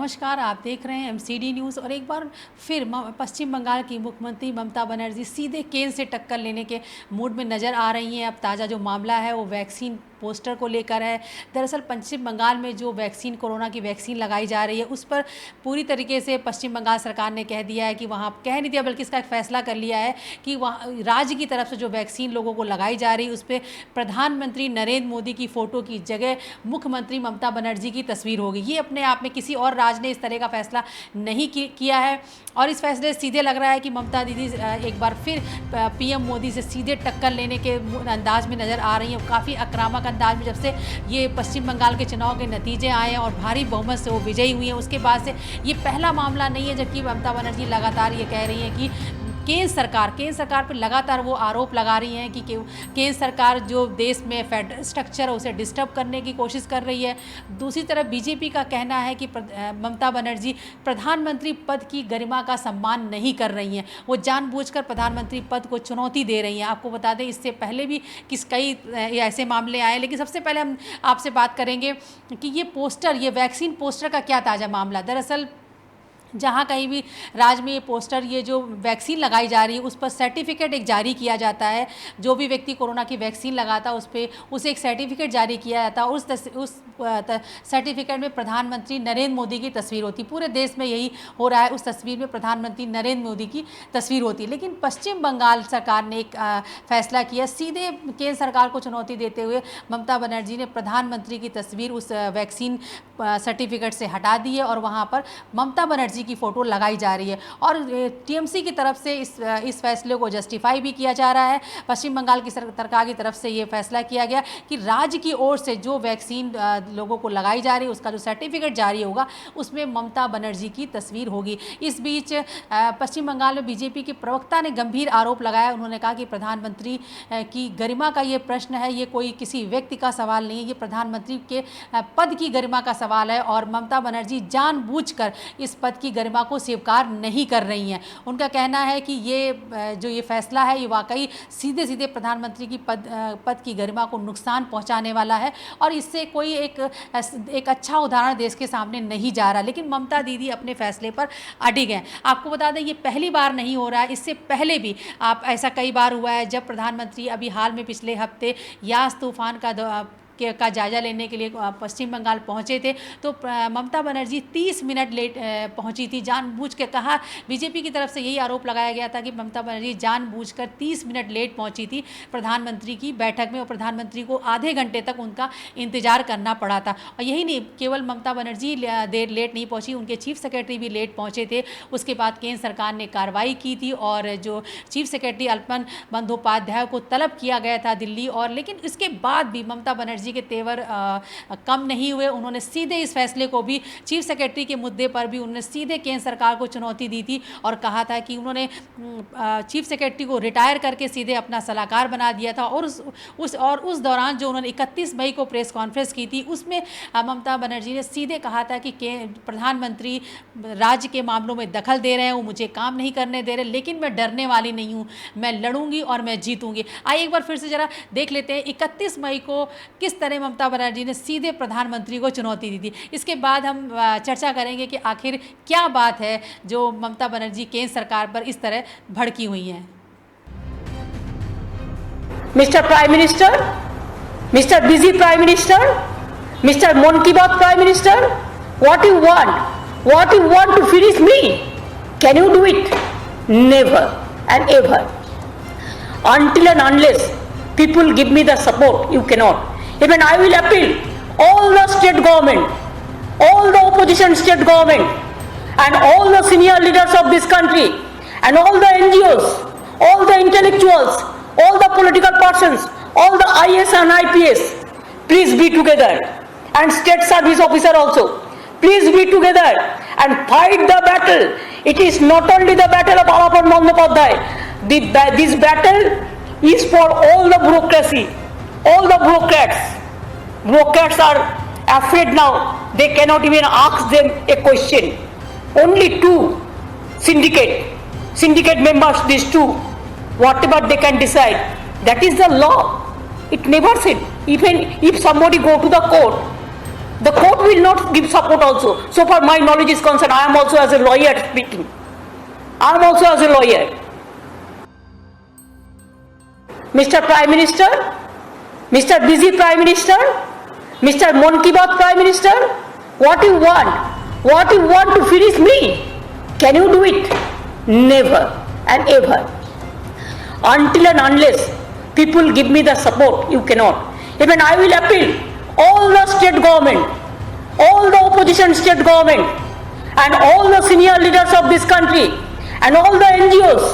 नमस्कार, आप देख रहे हैं एमसीडी न्यूज़। और एक बार फिर पश्चिम बंगाल की मुख्यमंत्री ममता बनर्जी सीधे केंद्र से टक्कर लेने के मूड में नज़र आ रही हैं। अब ताज़ा जो मामला है वो वैक्सीन पोस्टर को लेकर है। दरअसल पश्चिम बंगाल में जो वैक्सीन, कोरोना की वैक्सीन लगाई जा रही है, उस पर पूरी तरीके से पश्चिम बंगाल सरकार ने कह दिया है कि वहाँ कह नहीं दिया बल्कि इसका एक फैसला कर लिया है कि वहाँ राज्य की तरफ से जो वैक्सीन लोगों को लगाई जा रही है उस पर प्रधानमंत्री नरेंद्र मोदी की फ़ोटो की जगह मुख्यमंत्री ममता बनर्जी की तस्वीर होगी। ये अपने आप में किसी और राज्य ने इस तरह का फैसला नहीं किया है और इस फैसले से सीधे लग रहा है कि ममता दीदी एक बार फिर पीएम मोदी से सीधे टक्कर लेने के अंदाज में नज़र आ रही हैं। काफ़ी आक्रामक अंदाज में जब से ये पश्चिम बंगाल के चुनाव के नतीजे आए हैं और भारी बहुमत से वो विजयी हुई हैं, उसके बाद से ये पहला मामला नहीं है जबकि ममता बनर्जी लगातार ये कह रही हैं कि केंद्र सरकार पर लगातार वो आरोप लगा रही हैं कि केंद्र सरकार जो देश में फेडरल स्ट्रक्चर है उसे डिस्टर्ब करने की कोशिश कर रही है। दूसरी तरफ बीजेपी का कहना है कि ममता बनर्जी प्रधानमंत्री पद की गरिमा का सम्मान नहीं कर रही हैं, वो जानबूझकर प्रधानमंत्री पद को चुनौती दे रही हैं। आपको बता दें इससे पहले भी कई ऐसे मामले आए, लेकिन सबसे पहले हम आपसे बात करेंगे कि ये वैक्सीन पोस्टर का क्या ताज़ा मामला। दरअसल जहाँ कहीं भी राज्य में ये पोस्टर, ये जो वैक्सीन लगाई जा रही है उस पर सर्टिफिकेट एक जारी किया जाता है। जो भी व्यक्ति कोरोना की वैक्सीन लगाता है उसे एक सर्टिफिकेट जारी किया जाता है। उस सर्टिफिकेट में प्रधानमंत्री नरेंद्र मोदी की तस्वीर होती। पूरे देश में यही हो रहा है, उस तस्वीर में प्रधानमंत्री नरेंद्र मोदी की तस्वीर होती है। लेकिन पश्चिम बंगाल सरकार ने एक फैसला किया, सीधे केंद्र सरकार को चुनौती देते हुए ममता बनर्जी ने प्रधानमंत्री की तस्वीर उस वैक्सीन सर्टिफिकेट से हटा दी है और वहाँ पर ममता बनर्जी की फ़ोटो लगाई जा रही है। और टीएमसी की तरफ से इस फैसले को जस्टिफाई भी किया जा रहा है। पश्चिम बंगाल की सरकार की तरफ से ये फैसला किया गया कि राज्य की ओर से जो वैक्सीन लोगों को लगाई जा रही है उसका जो सर्टिफिकेट जारी होगा उसमें ममता बनर्जी की तस्वीर होगी। इस बीच पश्चिम बंगाल में बीजेपी के प्रवक्ता ने गंभीर आरोप लगाया। उन्होंने कहा कि प्रधानमंत्री की गरिमा का ये प्रश्न है, ये कोई किसी व्यक्ति का सवाल नहीं है, ये प्रधानमंत्री के पद की गरिमा का सवाल है और ममता बनर्जी जानबूझकर इस पद की गरिमा को स्वीकार नहीं कर रही हैं। उनका कहना है कि ये फैसला है ये वाकई सीधे प्रधानमंत्री की पद की गरिमा को नुकसान पहुंचाने वाला है और इससे कोई एक अच्छा उदाहरण देश के सामने नहीं जा रहा। लेकिन ममता दीदी अपने फैसले पर अडिग हैं। आपको बता दें ये पहली बार नहीं हो रहा है, इससे पहले भी ऐसा कई बार हुआ है। जब प्रधानमंत्री अभी हाल में पिछले हफ्ते यास तूफान का जायजा लेने के लिए पश्चिम बंगाल पहुंचे थे तो ममता बनर्जी 30 मिनट लेट पहुंची थी। जानबूझ के कहा, बीजेपी की तरफ से यही आरोप लगाया गया था कि ममता बनर्जी जानबूझकर 30 मिनट लेट पहुंची थी प्रधानमंत्री की बैठक में और प्रधानमंत्री को आधे घंटे तक उनका इंतजार करना पड़ा था। और यही नहीं, केवल ममता बनर्जी देर लेट नहीं पहुँची, उनके चीफ सेक्रेटरी भी लेट पहुँचे थे। उसके बाद केंद्र सरकार ने कार्रवाई की थी और जो चीफ सेक्रेटरी अल्पन बंदोपाध्याय को तलब किया गया था दिल्ली, और लेकिन इसके बाद भी ममता बनर्जी के तेवर कम नहीं हुए। उन्होंने सीधे इस फैसले को भी, चीफ सेक्रेटरी के मुद्दे पर भी उन्होंने सीधे केंद्र सरकार को चुनौती दी थी और कहा था कि उन्होंने चीफ सेक्रेटरी को रिटायर करके सीधे अपना सलाहकार बना दिया था। और उस दौरान जो उन्होंने 31 मई को प्रेस कॉन्फ्रेंस की थी उसमें ममता बनर्जी ने सीधे कहा था कि प्रधानमंत्री राज्य के मामलों में दखल दे रहे हैं, वो मुझे काम नहीं करने दे रहे, लेकिन मैं डरने वाली नहीं हूँ, मैं लड़ूंगी और मैं जीतूंगी। आइए एक बार फिर से जरा देख लेते हैं 31 मई को किस तरह ममता बनर्जी ने सीधे प्रधानमंत्री को चुनौती दी थी। इसके बाद हम चर्चा करेंगे कि आखिर क्या बात है जो ममता बनर्जी केंद्र सरकार पर इस तरह भड़की हुई हैं। Mr. Prime Minister, Mr. Busy Prime Minister, Mr. Mon Ki Baat Prime Minister, what you want? What you want to finish me? Can you do it? Never and ever. Until and unless people give me the support, you cannot. Even I will appeal all the state government, all the opposition state government, and all the senior leaders of this country, and all the NGOs, all the intellectuals, all the political persons, all the IS and IPS, please be together, and state service officer also, please be together and fight the battle. It is not only the battle of Alapan Bandyopadhyay. This battle is for all the bureaucracy, all the bureaucrats. Bureaucrats are afraid now. They cannot even ask them a question. Only two syndicate members, these two, whatever they can decide, that is the law. It never said, even if somebody go to the court, The court will not give support also. So far my knowledge is concerned, I am also as a lawyer speaking. I am also as a lawyer. Mr. Prime Minister, Mr. Busy Prime Minister, Mr. Mon Ki Baat Prime Minister, what you want? What you want to finish me? Can you do it? Never and ever. Until and unless people give me the support, you cannot. Even I will appeal all the state government, all the opposition state government, and all the senior leaders of this country, and all the NGOs,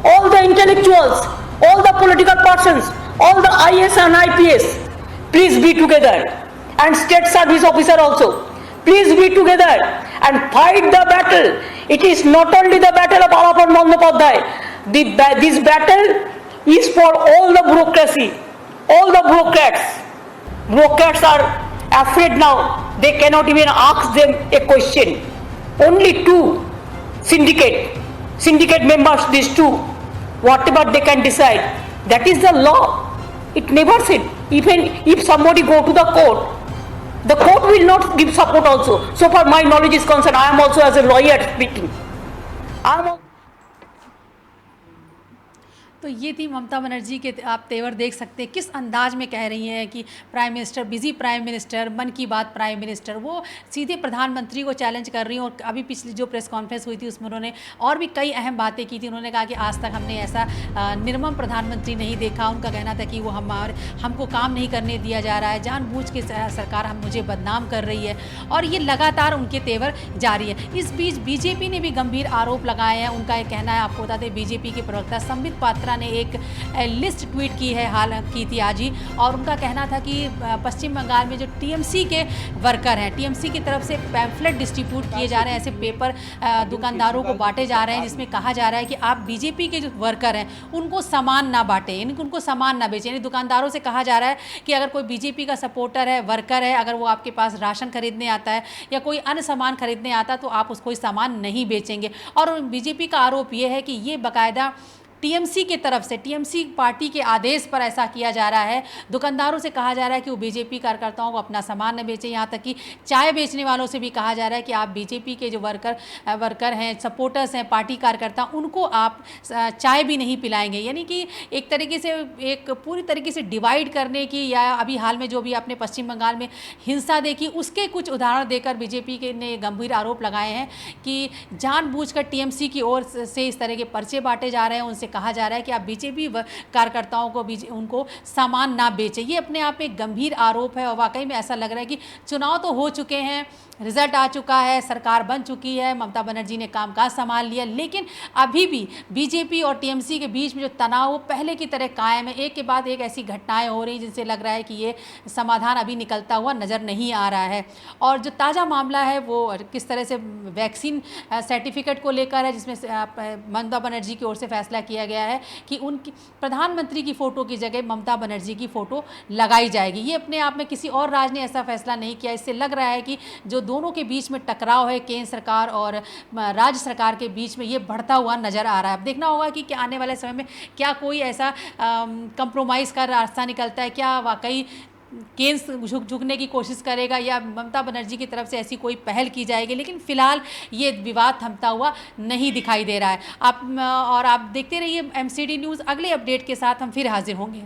all the intellectuals, all the political persons, all the IS and IPS, please be together, and state service officer also, please be together and fight the battle. It is not only the battle of Alapan Bandyopadhyay. This battle is for all the bureaucracy, all the bureaucrats. Bureaucrats are afraid now. They cannot even ask them a question. Only two syndicate members, these two, whatever they can decide, that is the law. It never said, even if somebody go to the court will not give support also. So far my knowledge is concerned, I am also as a lawyer speaking. I am तो ये थी ममता बनर्जी के, आप तेवर देख सकते हैं किस अंदाज में कह रही हैं कि prime minister, busy prime minister, मन की बात प्राइम मिनिस्टर, वो सीधे प्रधानमंत्री को चैलेंज कर रही हैं। और अभी पिछली जो प्रेस कॉन्फ्रेंस हुई थी उसमें उन्होंने और भी कई अहम बातें की थी। उन्होंने कहा कि आज तक हमने ऐसा निर्मम प्रधानमंत्री नहीं देखा। उनका कहना था कि वो हमको काम नहीं करने दिया जा रहा है, जानबूझ के सरकार मुझे बदनाम कर रही है, और ये लगातार उनके तेवर जारी है। इस बीच बीजेपी ने भी गंभीर आरोप लगाए हैं। उनका ये कहना है, आपको बता दें, बीजेपी के प्रवक्ता संबित पात्रा ने एक लिस्ट ट्वीट की है, की थी आज ही, और उनका कहना था कि पश्चिम बंगाल में जो टीएमसी के वर्कर हैं, टीएमसी की तरफ से पैम्फलेट डिस्ट्रीब्यूट किए जा रहे हैं, ऐसे पेपर दुकानदारों को बांटे जा रहे हैं जिसमें कहा जा रहा है कि आप बीजेपी के जो वर्कर हैं उनको सामान ना बांटें, यानी उनको सामान ना बेचें। यानी दुकानदारों से कहा जा रहा है कि अगर कोई बीजेपी का सपोर्टर है, वर्कर है, अगर वो आपके पास राशन खरीदने आता है या कोई अन्य सामान खरीदने आता है तो आप उसको सामान नहीं बेचेंगे। और बीजेपी का आरोप ये है कि ये बाकायदा टीएमसी की तरफ से, टीएमसी पार्टी के आदेश पर ऐसा किया जा रहा है। दुकानदारों से कहा जा रहा है कि वो बीजेपी कार्यकर्ताओं को अपना सामान न बेचें। यहाँ तक कि चाय बेचने वालों से भी कहा जा रहा है कि आप बीजेपी के जो वर्कर हैं, सपोर्टर्स हैं, पार्टी कार्यकर्ता, उनको आप चाय भी नहीं पिलाएंगे। यानी कि एक तरीके से, एक पूरी तरीके से डिवाइड करने की, या अभी हाल में जो भी आपने पश्चिम बंगाल में हिंसा देखी उसके कुछ उदाहरण देकर बीजेपी के ने गंभीर आरोप लगाए हैं कि जानबूझकर टीएमसी की ओर से इस तरह के पर्चे बांटे जा रहे हैं। उनसे कहा जा रहा है कि आप बीजेपी कार्यकर्ताओं को उनको सामान ना बेचें। ये अपने आप में गंभीर आरोप है, और वाकई में ऐसा लग रहा है कि चुनाव तो हो चुके हैं, रिजल्ट आ चुका है, सरकार बन चुकी है, ममता बनर्जी ने कामकाज संभाल लिया, लेकिन अभी भी बीजेपी और टीएमसी के बीच में जो तनाव वो पहले की तरह कायम है। एक के बाद एक ऐसी घटनाएं हो रही जिनसे लग रहा है कि ये समाधान अभी निकलता हुआ नज़र नहीं आ रहा है। और जो ताज़ा मामला है वो किस तरह से वैक्सीन सर्टिफिकेट को लेकर है, जिसमें ममता बनर्जी की ओर से फैसला किया गया है कि उनकी प्रधानमंत्री की फ़ोटो की जगह ममता बनर्जी की फ़ोटो लगाई जाएगी। ये अपने आप में किसी और राज्य ने ऐसा फैसला नहीं किया। इससे लग रहा है कि जो दोनों के बीच में टकराव है, केंद्र सरकार और राज्य सरकार के बीच में, ये बढ़ता हुआ नज़र आ रहा है। अब देखना होगा कि क्या आने वाले समय में क्या कोई ऐसा कंप्रोमाइज़ का रास्ता निकलता है, क्या वाकई केंद्र झुकने की कोशिश करेगा या ममता बनर्जी की तरफ से ऐसी कोई पहल की जाएगी। लेकिन फिलहाल ये विवाद थमता हुआ नहीं दिखाई दे रहा है। आप देखते रहिए MCD न्यूज़। अगले अपडेट के साथ हम फिर हाजिर होंगे।